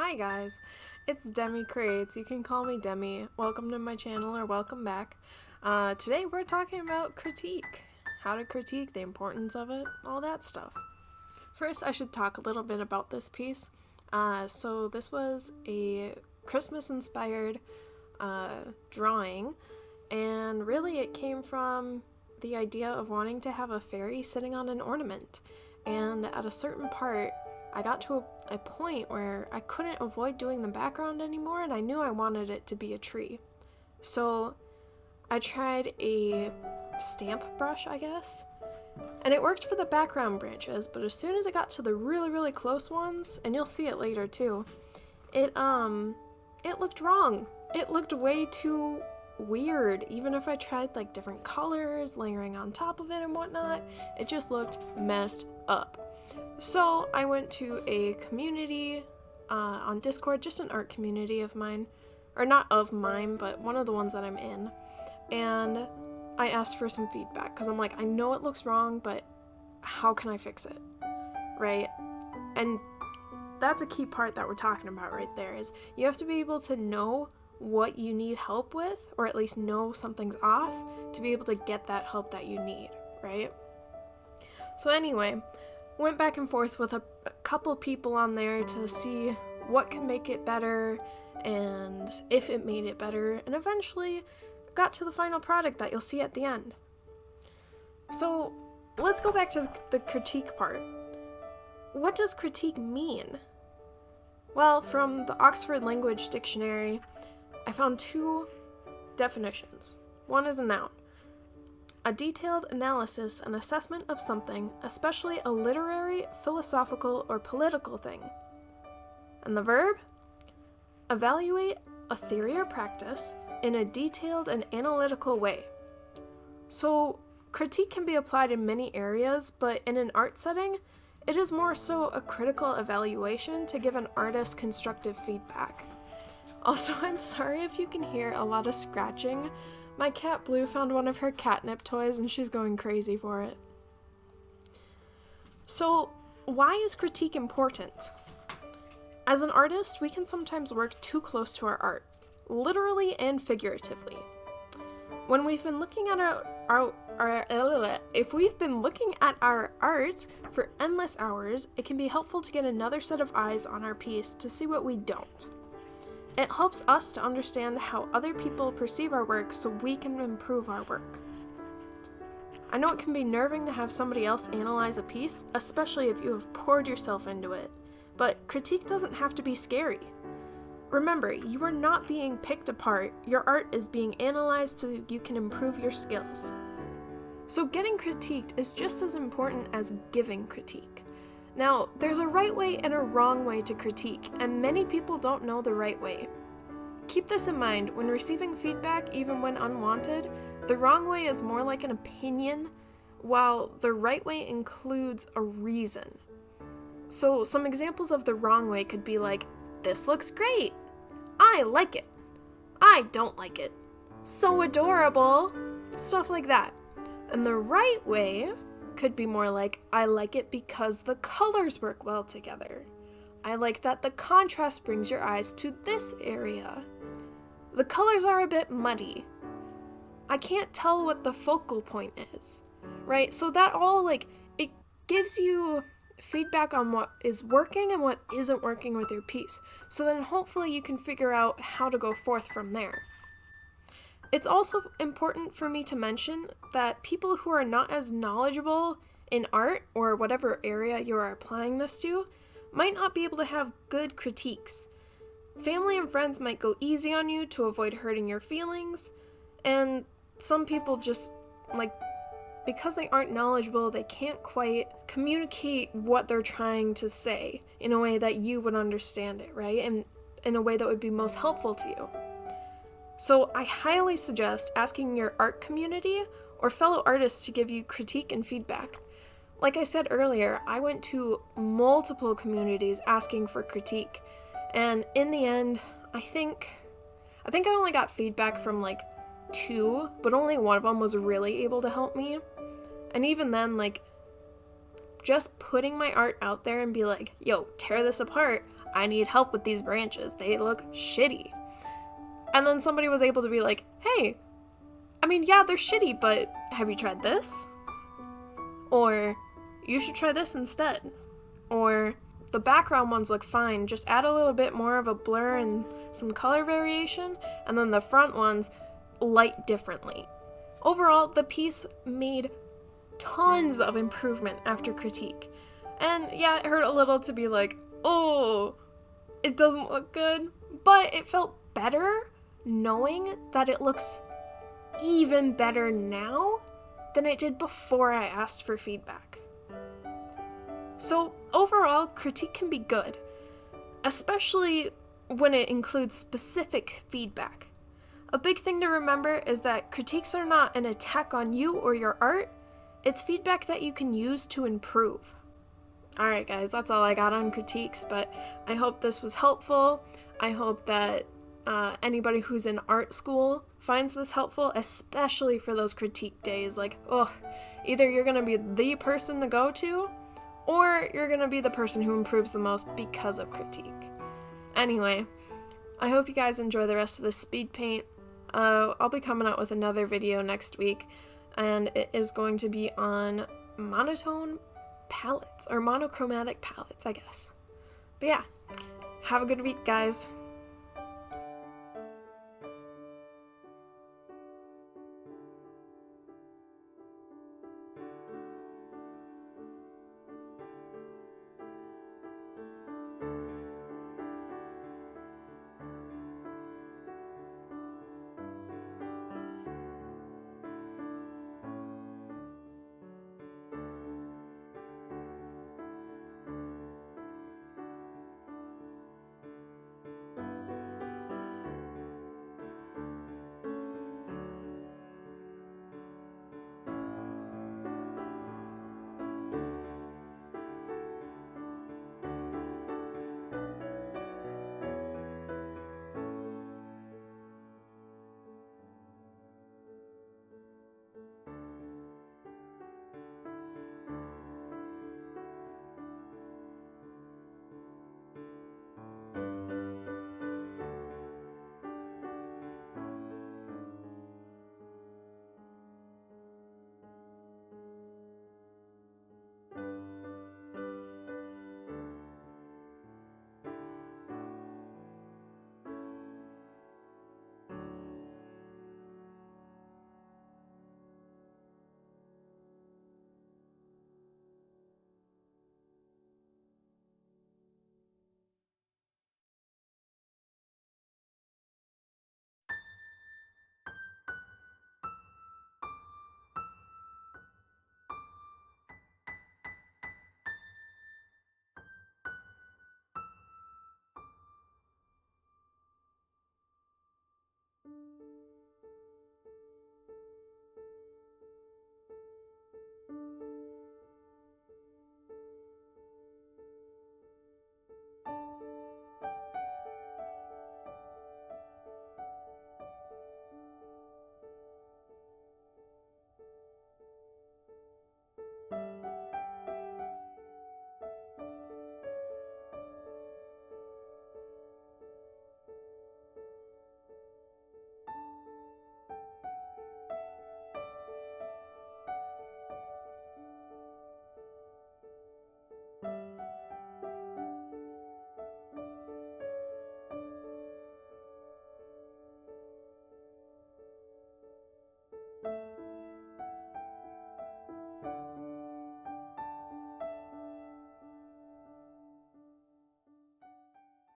Hi guys, it's Demi Creates. You can call me Demi. Welcome to my channel or welcome back. Today we're talking about critique. How to critique, the importance of it, all that stuff. First, I should talk a little bit about this piece. So this was a Christmas-inspired drawing, and really it came from the idea of wanting to have a fairy sitting on an ornament. And at a certain part, I got to a point where I couldn't avoid doing the background anymore, and I knew I wanted it to be a tree. So I tried a stamp brush, I guess, and it worked for the background branches, but as soon as I got to the really close ones, and you'll see it later too, it looked wrong. It looked way too weird. Even if I tried like different colors, layering on top of it and whatnot, it just looked messed up. So I went to a community on Discord, just an art community of mine, or not of mine, but one of the ones that I'm in, and I asked for some feedback because I'm like, I know it looks wrong, but how can I fix it, right? And that's a key part that we're talking about right there, is you have to be able to know what you need help with, or at least know something's off, to be able to get that help that you need, right? So anyway, went back and forth with a couple people on there to see what can make it better and if it made it better, and eventually got to the final product that you'll see at the end. So let's go back to the critique part. What does critique mean? Well, from the Oxford Language Dictionary, I found two definitions. One is a noun: a detailed analysis and assessment of something, especially a literary, philosophical, or political thing. And the verb? Evaluate a theory or practice in a detailed and analytical way. So, critique can be applied in many areas, but in an art setting, it is more so a critical evaluation to give an artist constructive feedback. Also, I'm sorry if you can hear a lot of scratching. My cat Blue found one of her catnip toys and she's going crazy for it. So, why is critique important? As an artist, we can sometimes work too close to our art, literally and figuratively. When we've been looking at if we've been looking at our art for endless hours, it can be helpful to get another set of eyes on our piece to see what we don't. It helps us to understand how other people perceive our work so we can improve our work. I know it can be nerving to have somebody else analyze a piece, especially if you have poured yourself into it, but critique doesn't have to be scary. Remember, you are not being picked apart, your art is being analyzed so you can improve your skills. So getting critiqued is just as important as giving critique. Now, there's a right way and a wrong way to critique, and many people don't know the right way. Keep this in mind when receiving feedback, even when unwanted. The wrong way is more like an opinion, while the right way includes a reason. So some examples of the wrong way could be like, this looks great, I like it, I don't like it, so adorable, stuff like that. And the right way could be more like, I like it because the colors work well together. I like that the contrast brings your eyes to this area. The colors are a bit muddy. I can't tell what the focal point is, right? So that all, it gives you feedback on what is working and what isn't working with your piece. So then hopefully you can figure out how to go forth from there. It's also important for me to mention that people who are not as knowledgeable in art or whatever area you are applying this to might not be able to have good critiques. Family and friends might go easy on you to avoid hurting your feelings, and some people just, because they aren't knowledgeable, they can't quite communicate what they're trying to say in a way that you would understand it, right? And in a way that would be most helpful to you. So I highly suggest asking your art community or fellow artists to give you critique and feedback. Like I said earlier, I went to multiple communities asking for critique, and in the end, I think I only got feedback from two, but only one of them was really able to help me. And even then, just putting my art out there and be like, yo, tear this apart, I need help with these branches. They look shitty. And then somebody was able to be like, hey, I mean, yeah, they're shitty, but have you tried this? Or you should try this instead. Or the background ones look fine, just add a little bit more of a blur and some color variation, and then the front ones light differently. Overall, the piece made tons of improvement after critique. And yeah, it hurt a little to be like, oh, it doesn't look good, but it felt better knowing that it looks even better now than it did before I asked for feedback. So overall, critique can be good, especially when it includes specific feedback. A big thing to remember is that critiques are not an attack on you or your art, it's feedback that you can use to improve. Alright guys, that's all I got on critiques, but I hope this was helpful. I hope that anybody who's in art school finds this helpful, especially for those critique days. Like, either you're gonna be the person to go to, or you're gonna be the person who improves the most because of critique. Anyway, I hope you guys enjoy the rest of the speed paint. I'll be coming out with another video next week, and it is going to be on monotone palettes, or monochromatic palettes, I guess. But yeah, have a good week, guys.